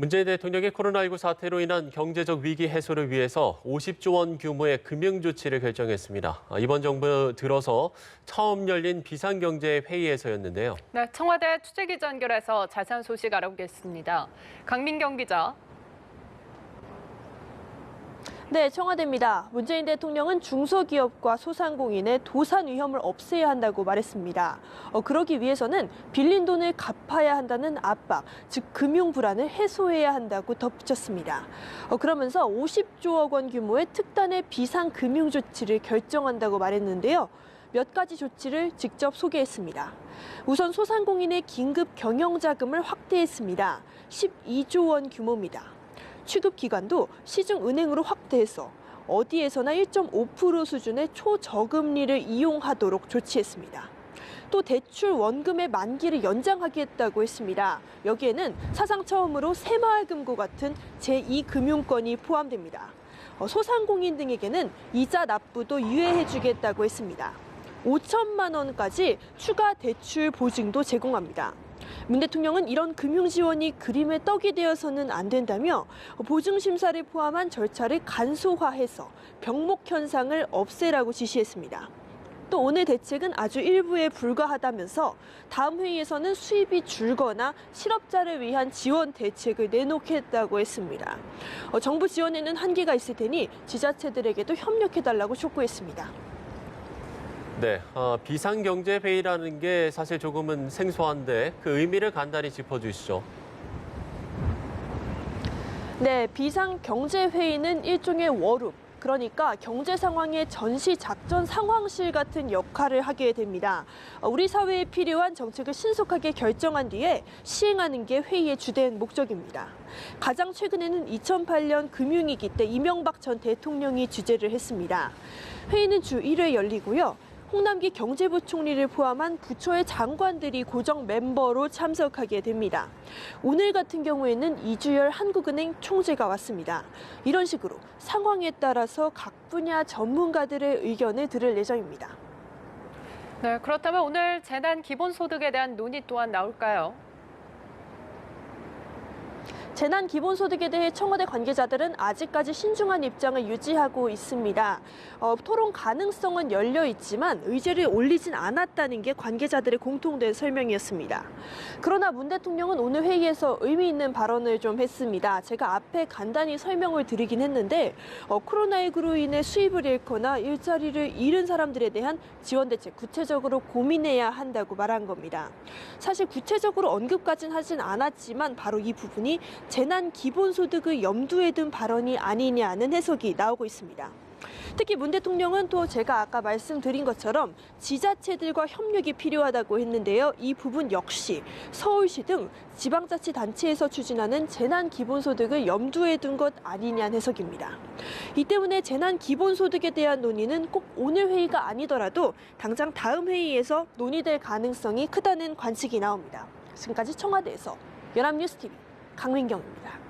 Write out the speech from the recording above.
문재인 대통령이 코로나19 사태로 인한 경제적 위기 해소를 위해서 50조 원 규모의 금융 조치를 결정했습니다. 이번 정부 들어서 처음 열린 비상경제회의에서였는데요. 네, 청와대 취재기자 연결해서 자세한 소식 알아보겠습니다. 강민경 기자. 네, 청와대입니다. 문재인 대통령은 중소기업과 소상공인의 도산 위험을 없애야 한다고 말했습니다. 그러기 위해서는 빌린 돈을 갚아야 한다는 압박, 즉 금융 불안을 해소해야 한다고 덧붙였습니다. 그러면서 50조억 원 규모의 특단의 비상금융 조치를 결정한다고 말했는데요. 몇 가지 조치를 직접 소개했습니다. 우선 소상공인의 긴급 경영자금을 확대했습니다. 12조 원 규모입니다. 취급 기간도 시중은행으로 확대해서 어디에서나 1.5% 수준의 초저금리를 이용하도록 조치했습니다. 또 대출 원금의 만기를 연장하겠다고 했습니다. 여기에는 사상 처음으로 새마을금고 같은 제2금융권이 포함됩니다. 소상공인 등에게는 이자 납부도 유예해주겠다고 했습니다. 5천만 원까지 추가 대출 보증도 제공합니다. 문 대통령은 이런 금융 지원이 그림의 떡이 되어서는 안 된다며 보증 심사를 포함한 절차를 간소화해서 병목 현상을 없애라고 지시했습니다. 또 오늘 대책은 아주 일부에 불과하다면서 다음 회의에서는 수입이 줄거나 실업자를 위한 지원 대책을 내놓겠다고 했습니다. 정부 지원에는 한계가 있을 테니 지자체들에게도 협력해달라고 촉구했습니다. 네, 비상경제회의라는 게 사실 조금은 생소한데 그 의미를 간단히 짚어주시죠. 네, 비상경제회의는 일종의 워룸, 그러니까 경제 상황의 전시 작전 상황실 같은 역할을 하게 됩니다. 우리 사회에 필요한 정책을 신속하게 결정한 뒤에 시행하는 게 회의의 주된 목적입니다. 가장 최근에는 2008년 금융위기 때 이명박 전 대통령이 주재를 했습니다. 회의는 주 1회 열리고요. 홍남기 경제부총리를 포함한 부처의 장관들이 고정 멤버로 참석하게 됩니다. 오늘 같은 경우에는 이주열 한국은행 총재가 왔습니다. 이런 식으로 상황에 따라서 각 분야 전문가들의 의견을 들을 예정입니다. 네, 그렇다면 오늘 재난 기본소득에 대한 논의 또한 나올까요? 재난 기본소득에 대해 청와대 관계자들은 아직까지 신중한 입장을 유지하고 있습니다. 토론 가능성은 열려 있지만 의제를 올리진 않았다는 게 관계자들의 공통된 설명이었습니다. 그러나 문 대통령은 오늘 회의에서 의미 있는 발언을 좀 했습니다. 제가 앞에 간단히 설명을 드리긴 했는데 코로나19로 인해 수입을 잃거나 일자리를 잃은 사람들에 대한 지원 대책 구체적으로 고민해야 한다고 말한 겁니다. 사실 구체적으로 언급까지는 하진 않았지만 바로 이 부분이 재난 기본소득을 염두에 둔 발언이 아니냐는 해석이 나오고 있습니다. 특히 문 대통령은 또 제가 아까 말씀드린 것처럼 지자체들과 협력이 필요하다고 했는데요. 이 부분 역시 서울시 등 지방자치단체에서 추진하는 재난 기본소득을 염두에 둔 것 아니냐는 해석입니다. 이 때문에 재난 기본소득에 대한 논의는 꼭 오늘 회의가 아니더라도 당장 다음 회의에서 논의될 가능성이 크다는 관측이 나옵니다. 지금까지 청와대에서 연합뉴스TV 강민경입니다.